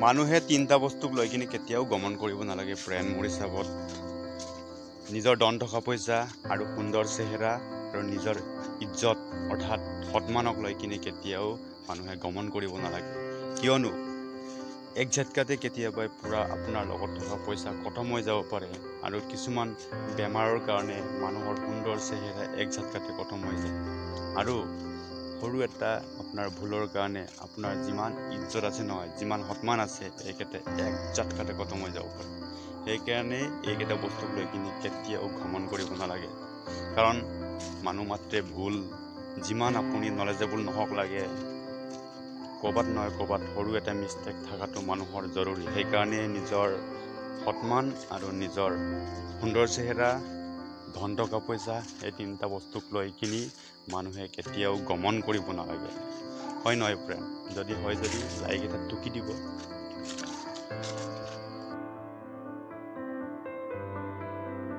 মানুহে তিনিটা বস্তুক লৈ কিনে কেতিয়াও গমন কৰিব নালাগে ফ্ৰেণ্ড মোৰ হিচাপত। নিজৰ ধন টকা পইচা আৰু সুন্দৰ চেহেৰা আৰু নিজৰ ইজ্জত অৰ্থাৎ সন্মানক লৈ কিনে কেতিয়াও মানুহে গমন কৰিব নালাগে। কিয়নো এক ঝটকাতে কেতিয়াবা পুৰা আপোনাৰ লগত থকা পইচা খতম হৈ যাব পাৰে আৰু কিছুমান বেমাৰৰ কাৰণে মানুহৰ সুন্দৰ চেহেৰা এক ঝটকাতে খতম হৈ যায় আৰু সৰু এটা আপোনাৰ ভুলৰ কাৰণে আপোনাৰ যিমান ইজ্জত আছে নহয়, যিমান সন্মান আছে এইকেইটা এক ঝটকাতে খতম হৈ যাব পাৰে। সেইকাৰণে এইকেইটা বস্তুক লৈ কিনে কেতিয়াও ভ্ৰমণ কৰিব নালাগে। কাৰণ মানুহ মাত্ৰে ভুল, যিমান আপুনি নলেজেবল নহওক লাগে, ক'ৰবাত নহয় ক'ৰবাত সৰু এটা মিষ্টেক থকাটো মানুহৰ জৰুৰী। সেইকাৰণে নিজৰ সন্মান আৰু নিজৰ সুন্দৰ চেহেৰা, ধন টকা পইচা এই তিনিটা বস্তুক লৈ কিনি মানুহে কেতিয়াও গমন কৰিব নালাগে। হয় নহয় ফ্ৰেণ্ড? যদি হয়, যদি লাইক এটা টুকি দিব।